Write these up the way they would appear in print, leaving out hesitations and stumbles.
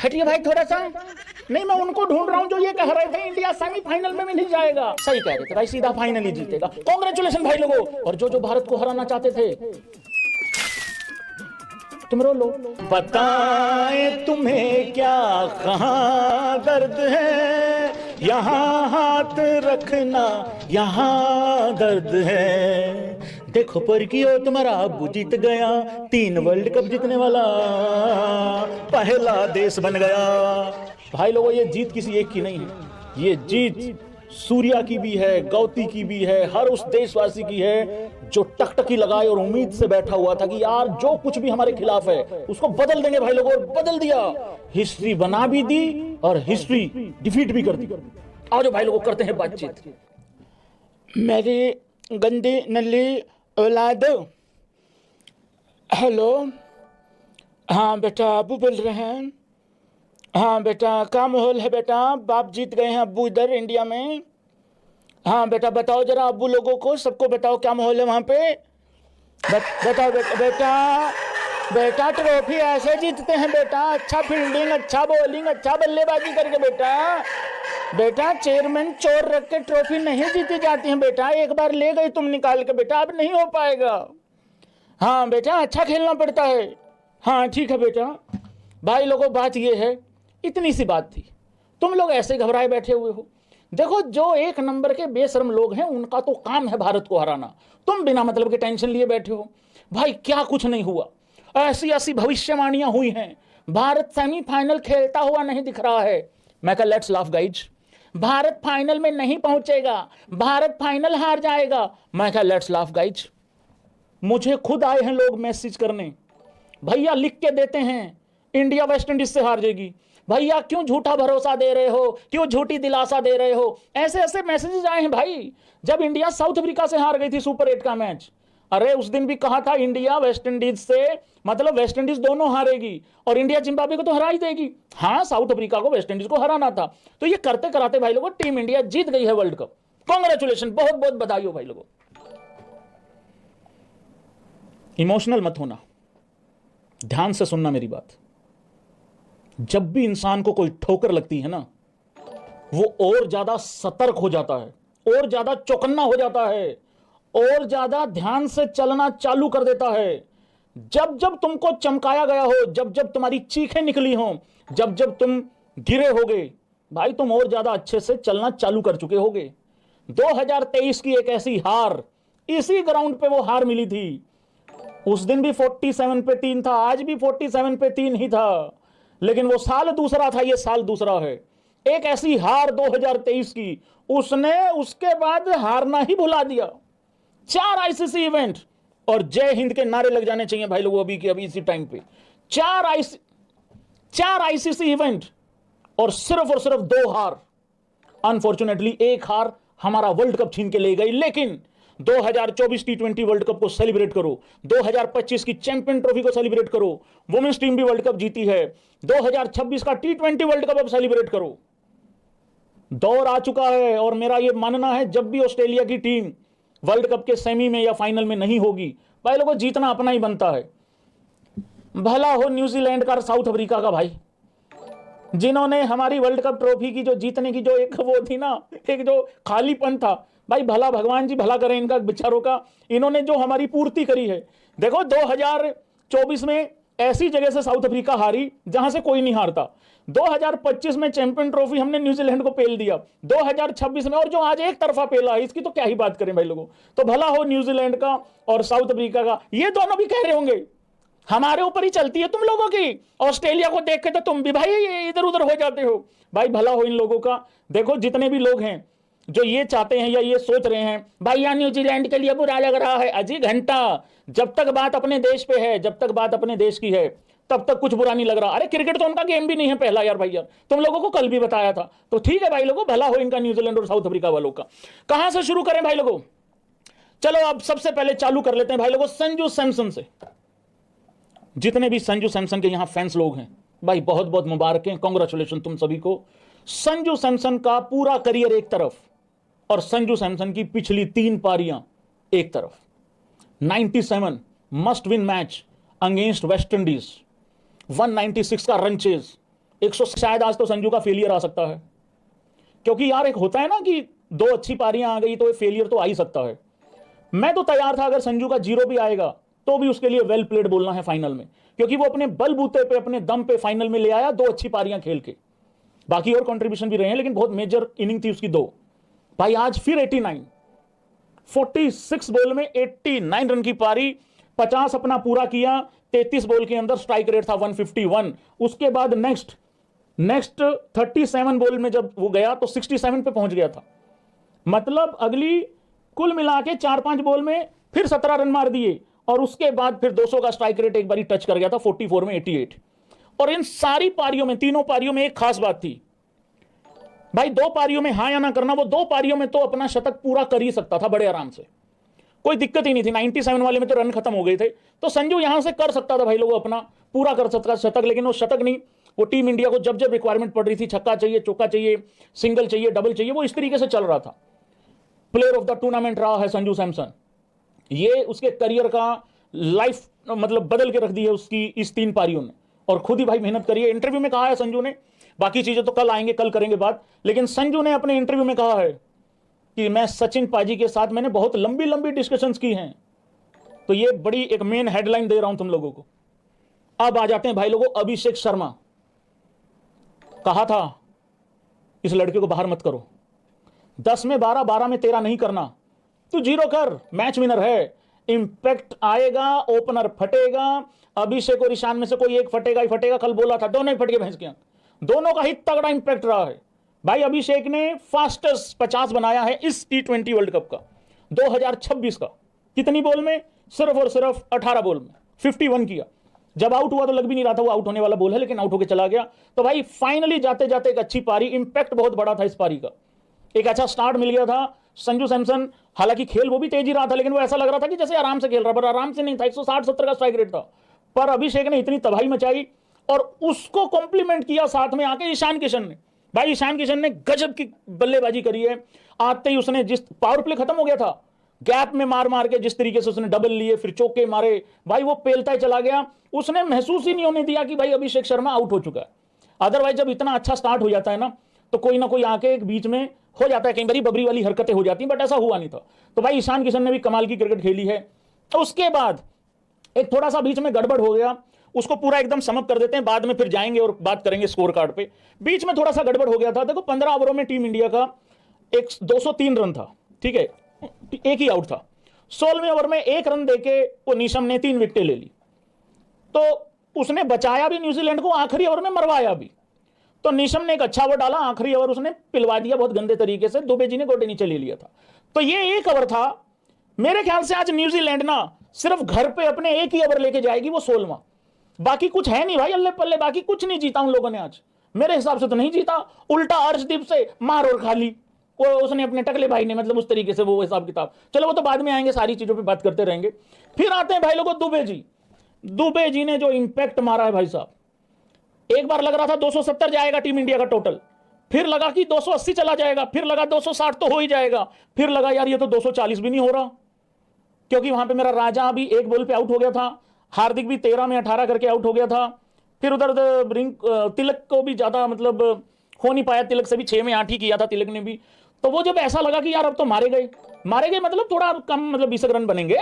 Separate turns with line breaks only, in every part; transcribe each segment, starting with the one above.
हटिए भाई थोड़ा सा। नहीं, मैं उनको ढूंढ रहा हूं जो ये कह रहे थे इंडिया सेमीफाइनल में भी नहीं जाएगा। सही कह रहे थे भाई, सीधा फाइनल ही जीतेगा। कांग्रेचुलेशन भाई लोगों। और जो जो भारत को हराना चाहते थे, तुम रो लो। बताए तुम्हें क्या कहां दर्द है, यहां हाथ रखना यहां दर्द है। देखो पर कियो तुम्हारा अब्बू जीत गया, 3 वर्ल्ड कप जीतने वाला पहला देश बन गया। भाई लोगों, ये जीत किसी एक की नहीं है, ये जीत सूर्या की भी है, गौती की भी है, हर उस देशवासी की है जो टकटकी लगाए और उम्मीद से बैठा हुआ था कि यार जो कुछ भी हमारे खिलाफ है उसको बदल देंगे भाई लोगों। और बदल दिया, हिस्ट्री बना भी दी और हिस्ट्री डिफीट भी कर दी। आओ जो भाई लोगों करते हैं बातचीत। मेरी गंदी नल्ली औलाद। हेलो, हाँ बेटा अबू बोल रहे हैं। हाँ बेटा, क्या माहौल है बेटा? बाप जीत गए हैं अब्बू इधर इंडिया में। हाँ बेटा बताओ जरा, अब्बू लोगों को सबको बताओ क्या माहौल है वहाँ पे। बताओ बेटा बेटा ट्रॉफी ऐसे जीतते हैं बेटा, अच्छा फील्डिंग, अच्छा बॉलिंग, अच्छा बल्लेबाजी करके बेटा। बेटा चेयरमैन चोर रख के ट्रॉफी नहीं जीती जाती है बेटा, एक बार ले गई तुम निकाल के बेटा, अब नहीं हो पाएगा। हाँ बेटा अच्छा खेलना पड़ता है। हाँ ठीक है बेटा। भाई लोगों बात ये है, इतनी सी बात थी, तुम लोग ऐसे घबराए बैठे हुए हो। देखो जो 1 नंबर के बेशर्म लोग हैं उनका तो काम है भारत को हराना, तुम बिना मतलब के टेंशन लिए बैठे हो। भाई क्या कुछ नहीं हुआ, ऐसी ऐसी भविष्यवाणियां हुई हैं, भारत सेमीफाइनल खेलता हुआ नहीं दिख रहा है। मैं कहा let's laugh guys, Bharat final में नहीं पहुंचेगा, भारत फाइनल हार जाएगा। मैं कहा लेट्स लाफ गाइज। मुझे खुद आए हैं लोग मैसेज करने, भैया लिख के देते हैं इंडिया वेस्ट इंडीज से हार जाएगी, भैया क्यों झूठा भरोसा दे रहे हो, क्यों झूठी दिलासा दे रहे हो। ऐसे ऐसे मैसेजेस आए हैं भाई। जब इंडिया साउथ अफ्रीका से हार गई थी सुपर 8 का मैच, अरे उस दिन भी कहा था इंडिया वेस्ट इंडीज से, मतलब वेस्ट इंडीज दोनों हारेगी और इंडिया जिम्बाब्वे को तो हरा ही देगी। हाँ साउथ अफ्रीका को वेस्ट इंडीज को हराना था। तो ये करते कराते भाई लोगों टीम इंडिया जीत गई है वर्ल्ड कप। कांग्रेचुलेशन, बहुत बहुत बधाई हो भाई लोगों। इमोशनल मत होना, ध्यान से सुनना मेरी बात। जब भी इंसान को कोई ठोकर लगती है ना, वो और ज्यादा सतर्क हो जाता है, और ज्यादा चौकन्ना हो जाता है, और ज्यादा ध्यान से चलना चालू कर देता है। जब जब तुमको चमकाया गया हो, जब जब तुम्हारी चीखें निकली हो, जब जब तुम गिरे होगे, भाई तुम और ज्यादा अच्छे से चलना चालू कर चुके होगे। 2023 की एक ऐसी हार, इसी ग्राउंड पे वो हार मिली थी। उस दिन भी 47 पे 3 था, आज भी 47 पे 3 ही था, लेकिन वो साल दूसरा था, ये साल दूसरा है। एक ऐसी हार 2023 की, उसने उसके बाद हारना ही भुला दिया। 4 आईसीसी इवेंट और जय हिंद के नारे लग जाने चाहिए भाई लोगों अभी के अभी इसी टाइम पे। 4 आईसीसी इवेंट और सिर्फ 2 हार। अनफॉर्चुनेटली एक हार हमारा वर्ल्ड कप छीन के ले गई। लेकिन 2024 T20 वर्ल्ड कप को सेलिब्रेट करो, 2025 की चैंपियन ट्रॉफी को सेलिब्रेट करो, वुमेन्स टीम भी वर्ल्ड कप जीती है, 2026 का T20 वर्ल्ड कप अब सेलिब्रेट करो। दौर आ चुका है और मेरा यह मानना है जब भी ऑस्ट्रेलिया की टीम वर्ल्ड कप के सेमी में या फाइनल में नहीं होगी, भाई लोगों जीतना अपना ही बनता है। भला हो न्यूजीलैंड का, साउथ अफ्रीका का, भाई जिन्होंने हमारी वर्ल्ड कप ट्रॉफी की जो जीतने की जो एक वो थी ना, एक जो खालीपन था, भाई भला भगवान जी भला करें इनका बेचारों का, इन्होंने जो हमारी पूर्ति करी है। देखो 2024 में ऐसी जगह से साउथ अफ्रीका हारी जहां से कोई नहीं हारता, 2025 में चैंपियन ट्रॉफी हमने न्यूजीलैंड को पेल दिया, 2026 में और जो आज एक तरफा पेला है, इसकी तो क्या ही बात करें भाई लोगों। तो भला हो न्यूजीलैंड का और साउथ अफ्रीका का। ये दोनों भी कह रहे होंगे हमारे ऊपर ही चलती है तुम लोगों की, ऑस्ट्रेलिया को देख के तो तुम भी भाई इधर उधर हो जाते हो। भाई भला हो इन लोगों का। देखो जितने भी लोग हैं जो ये चाहते हैं या ये सोच रहे हैं भाई या न्यूजीलैंड के लिए बुरा लग रहा है, अजी घंटा, जब तक बात अपने देश पे है, जब तक बात अपने देश की है, तब तक कुछ बुरा नहीं लग रहा। अरे क्रिकेट तो उनका गेम भी नहीं है पहला यार, भाई यार तुम लोगों को कल भी बताया था। तो ठीक है भाई लोगों, भला हो इनका न्यूजीलैंड और साउथ अफ्रीका वालों का। कहां से शुरू करें भाई लोगों? चलो अब सबसे पहले चालू कर लेते हैं भाई लोगों संजू सैमसन से। जितने भी संजू सैमसन के यहां फैंस लोग हैं, भाई बहुत बहुत मुबारकें, कांग्रेचुलेशन तुम सभी को। संजू सैमसन का पूरा करियर एक तरफ और संजू सैमसन की पिछली 3 पारियां एक तरफ। 97 must win match against West Indies, 196 का रन चेज, 100 शायद आज तो संजू का फेलियर आ सकता है, क्योंकि यार एक होता है ना कि 2 अच्छी पारियां आ गई तो फेलियर तो आ ही सकता है। मैं तो तैयार था, अगर संजू का 0 भी आएगा तो भी उसके लिए वेल प्लेड बोलना है फाइनल में, क्योंकि वो अपने बलबूते पे अपने दम पे फाइनल में ले आया 2 अच्छी पारियां खेल के। बाकी और कंट्रीब्यूशन भी रहे हैं, लेकिन बहुत मेजर इनिंग थी उसकी 2। भाई आज फिर 89, 46 बॉल में 89 रन की पारी, 50 अपना पूरा किया। 33 बॉल के अंदर स्ट्राइक रेट था 151। उसके बाद नेक्स्ट 37 बॉल में जब वो गया तो 67 पे पहुंच गया था। मतलब अगली कुल मिला के 4-5 बॉल में फिर 17 रन मार दिए, और उसके बाद फिर 200 का स्ट्राइक रेट एक बारी टच कर गया था 44 में 88। और इन सारी पारियों में, तीनों पारियों में एक खास बात थी भाई, 2 पारियों में हां या ना करना, वो 2 पारियों में तो अपना शतक पूरा कर ही सकता था बड़े आराम से, कोई दिक्कत ही नहीं थी। 97 वाले में तो रन खत्म हो गए थे, तो संजू यहां से कर सकता था भाई लोगों अपना पूरा कर सकता शतक। लेकिन वो शतक नहीं, वो टीम इंडिया को जब जब रिक्वायरमेंट पड़ रही थी, छक्का चाहिए, चौका चाहिए, सिंगल चाहिए, डबल चाहिए, वो इस तरीके से चल रहा था। प्लेयर ऑफ द टूर्नामेंट रहा है संजू सैमसन। ये उसके करियर का लाइफ मतलब बदल के रख दी है उसकी इस 3 पारियों ने, और खुद ही भाई मेहनत करी है। इंटरव्यू में कहा है संजू ने, बाकी चीजें तो कल आएंगे, कल करेंगे बात, लेकिन संजू ने अपने इंटरव्यू में कहा है कि मैं सचिन पाजी के साथ मैंने बहुत लंबी लंबी डिस्कशंस की हैं। तो ये बड़ी एक मेन हेडलाइन दे रहा हूं तुम लोगों को। अब आ जाते हैं भाई लोगों, अभिषेक शर्मा। कहा था इस लड़के को बाहर मत करो, 10 में 12, 12 में 13 नहीं करना, तू 0 कर, मैच विनर है। इंपैक्ट आएगा, ओपनर फटेगा, अभिषेक और ईशान में से कोई एक फटेगा ही फटेगा। कल बोला था दोनों ही फट गए भैंस के, दोनों का ही तगड़ा इंपैक्ट रहा है भाई। अभिषेक ने फास्टेस्ट 50 बनाया है इस T20 वर्ल्ड कप का 2026 का। कितनी बॉल में? सिर्फ और सिर्फ 18 बॉल में 51 किया। जब आउट हुआ तो लग भी नहीं रहा था वो आउट होने वाला बॉल है, लेकिन आउट होकर चला गया। तो भाई फाइनली जाते जाते एक अच्छी पारी, इंपैक्ट बहुत बड़ा था इस पारी का, एक अच्छा स्टार्ट मिल गया था। संजू सैमसन हालांकि खेल वो भी तेज ही रहा था, लेकिन वो ऐसा लग रहा था कि जैसे आराम से खेल रहा, पर आराम से नहीं था। 160-70 का स्ट्राइक रेट था, पर अभिषेक ने इतनी तबाही मचाई, और उसको कॉम्प्लीमेंट किया साथ में आके ईशान किशन ने। भाई ईशान किशन ने गजब की बल्लेबाजी करी है। आते ही उसने, जिस पावर प्ले खत्म हो गया था, गैप में मार मार के जिस तरीके से उसने डबल लिए, फिर चौके मारे, भाई वो पेलता ही चला गया। उसने महसूस ही नहीं होने दिया कि भाई अभिषेक शर्मा आउट हो चुका है। अदरवाइज जब इतना अच्छा स्टार्ट हो जाता है ना, तो कोई ना कोई आके एक बीच में हो जाता है, कई बारी बबरी वाली हरकतें हो जाती हैं, बट ऐसा हुआ नहीं था। तो भाई ईशान किशन ने भी कमाल की क्रिकेट खेली है। तो उसके बाद एक थोड़ा सा बीच में गड़बड़ हो गया, उसको पूरा एकदम समअप कर देते हैं, बाद में फिर जाएंगे और बात करेंगे स्कोर कार्ड पे। बीच में थोड़ा सा गड़बड़ हो गया था। देखो 15 ओवरों में टीम इंडिया का एक 203 रन था, ठीक है, एक ही आउट था। 16वें ओवर में 1 रन देके वो नीशम ने 3 विकेटें ले ली, तो उसने बचाया भी न्यूजीलैंड को, आखिरी ओवर में मरवाया भी। तो नीशम ने एक अच्छा ओवर डाला, आखिरी ओवर उसने पिलवा दिया बहुत गंदे तरीके से, दुबे जी ने गोटे नीचे ले लिया था। तो ये एक ओवर था। मेरे ख्याल से आज न्यूजीलैंड ना सिर्फ घर पे अपने एक ही ओवर लेके जाएगी, वो 16वां। बाकी कुछ है नहीं भाई, अल्ले पल्ले बाकी कुछ नहीं जीता उन लोगों ने आज, मेरे हिसाब से तो नहीं जीता। उल्टा अर्शदीप से मार और खाली, वो उसने अपने टकले भाई ने, मतलब उस तरीके से वो हिसाब किताब। चलो वो तो बाद में आएंगे, सारी चीजों पे बात करते रहेंगे। फिर आते हैं भाई लोगों दुबे जी। दुबे जी ने जो इंपैक्ट मारा है भाई साहब, एक बार लग रहा था 270 जाएगा टीम इंडिया का टोटल, फिर लगा कि 280 चला जाएगा, फिर लगा 260 तो हो ही जाएगा, फिर लगा यार ये तो 240 भी नहीं हो रहा, क्योंकि वहां पे मेरा राजा भी एक बॉल पे आउट हो गया था, हार्दिक भी 13 में 18 करके आउट हो गया था। फिर उधर तिलक को भी ज्यादा मतलब हो नहीं पाया, तिलक से भी 6 में 8 ही किया था तिलक ने भी। तो वो जब ऐसा लगा कि यार अब तो मारे गए मतलब थोड़ा कम, मतलब 20 रन बनेंगे,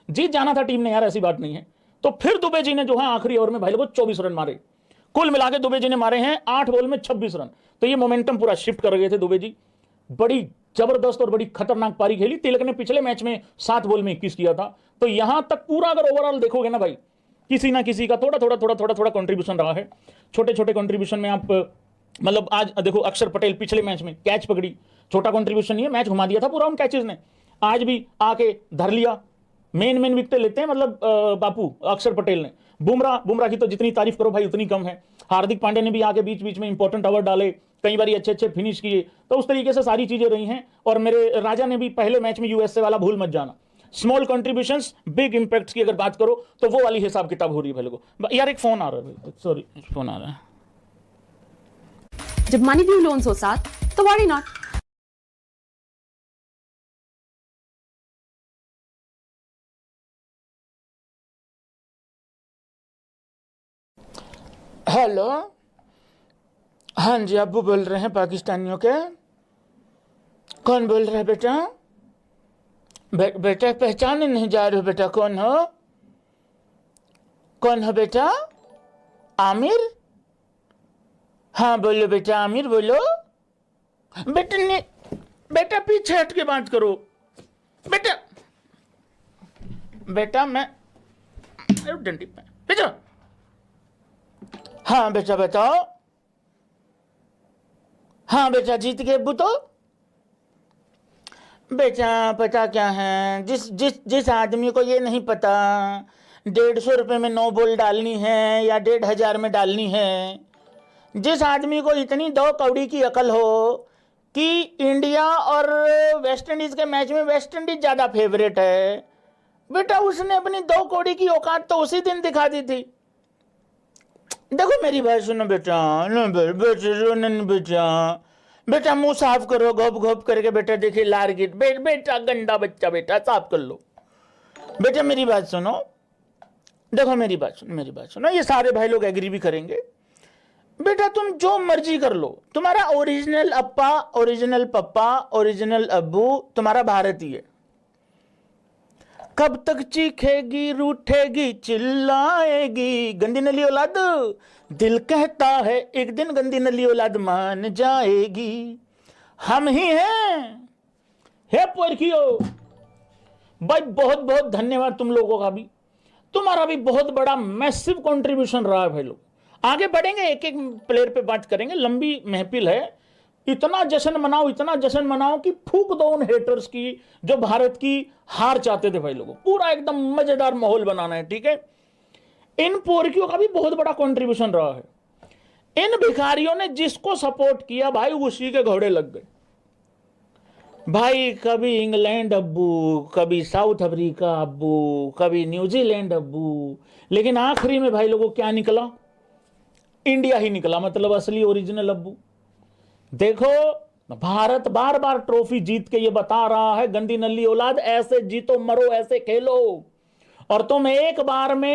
जीत जाना था टीम ने यार, ऐसी बात नहीं है। तो फिर दुबे जी ने जो है आखिरी ओवर में भाई लोगों 24 रन मारे, कुल मिला के दुबे जी ने मारे हैं 8 बॉल में 26 रन। तो ये मोमेंटम पूरा शिफ्ट कर गए थे दुबे जी। बड़ी जबरदस्त और बड़ी खतरनाक पारी खेली। तिलक ने पिछले मैच में 7 बॉल में 21 किया था। तो यहां तक पूरा अगर ओवरऑल देखोगे ना भाई, किसी ना किसी का थोड़ा थोड़ा थोड़ा थोड़ा थोड़ा कंट्रीब्यूशन रहा है। छोटे छोटे कंट्रीब्यूशन में आप मतलब आज देखो अक्षर पटेल पिछले मैच में कैच पकड़ी, छोटा कंट्रीब्यूशन नहीं है, मैच घुमा दिया था पूरा उन कैचेस ने। आज भी आके धर लिया, मेन विकेट लेते हैं मतलब बापू अक्षर पटेल ने। बुमराह की तो जितनी तारीफ करो भाई उतनी कम है। हार्दिक पांड्या ने भी आके बीच बीच में इंपॉर्टेंट ओवर डाले, कई बार अच्छे अच्छे फिनिश किए। तो उस तरीके से सारी चीजें रही हैं। और मेरे राजा ने भी पहले मैच में यूएसए वाला भूल मत जाना, स्मॉल कंट्रीब्यूशंस बिग इंपैक्ट्स की अगर बात करो तो वो वाली हिसाब किताब हो रही है भाई लोगों। यार एक फोन आ रहा है, सॉरी फोन आ रहा है।
जब मनी व्यू लोन्स हो साथ तो वरी नॉट।
हेलो हाँ जी, अब्बू बोल रहे हैं पाकिस्तानियों के। कौन बोल रहा है बेटा? बेटा पहचाने नहीं जा रहे हो बेटा, कौन हो? कौन हो बेटा? आमिर? हाँ बोलो बेटा, आमिर बोलो। बेटा ने बेटा पीछे हट के बात करो बेटा। बेटा मैं डंडी पे बेटा। हाँ बेटा बताओ। हाँ बेटा जीत गए अब्बू तो। बेटा पता क्या है, जिस आदमी को ये नहीं पता 150 रुपये में 9 बॉल डालनी है या 1500 में डालनी है, जिस आदमी को इतनी 2 कौड़ी की अकल हो कि इंडिया और वेस्ट इंडीज के मैच में वेस्ट इंडीज ज़्यादा फेवरेट है, बेटा उसने अपनी 2 कौड़ी की औकात तो उसी दिन दिखा दी थी। देखो मेरी बात सुनो बेटा, बेटा मुंह साफ करो, घोप घोप करके बेटा। देखिए लार गिट बेटा गंदा बच्चा, बेटा साफ कर लो। बेटा मेरी बात सुनो, देखो मेरी बात सुनो, ये सारे भाई लोग एग्री भी करेंगे। बेटा तुम जो मर्जी कर लो, तुम्हारा ओरिजिनल अप्पा, ओरिजिनल पप्पा, ओरिजिनल अब्बू तुम्हारा भारतीय है। कब तक चीखेगी, रूठेगी, चिल्लाएगी, गंदी नली औलाद। दिल कहता है एक दिन गंदी नली औलाद मान जाएगी। हम ही हैं। हे पोरखियो भाई, बहुत बहुत धन्यवाद तुम लोगों का भी। तुम्हारा भी बहुत बड़ा मैसिव कंट्रीब्यूशन रहा है भाई लोग। आगे बढ़ेंगे, एक एक प्लेयर पे बात करेंगे, लंबी महफिल है। इतना जश्न मनाओ, इतना जश्न मनाओ कि फूक दो उन हेटर्स की जो भारत की हार चाहते थे भाई लोगों। पूरा एकदम मजेदार माहौल बनाना है, ठीक है। इन पोरकियों का भी बहुत बड़ा कंट्रीब्यूशन रहा है। इन भिखारियों ने जिसको सपोर्ट किया भाई उसी के घोड़े लग गए भाई। कभी इंग्लैंड अब्बू, कभी साउथ अफ्रीका अब्बू, कभी न्यूजीलैंड अब्बू, लेकिन आखिरी में भाई लोगों क्या निकला? इंडिया ही निकला, मतलब असली ओरिजिनल अब्बू। देखो भारत बार बार ट्रॉफी जीत के ये बता रहा है, गंदी नल्ली औलाद ऐसे जीतो मरो, ऐसे खेलो, और तुम एक बार में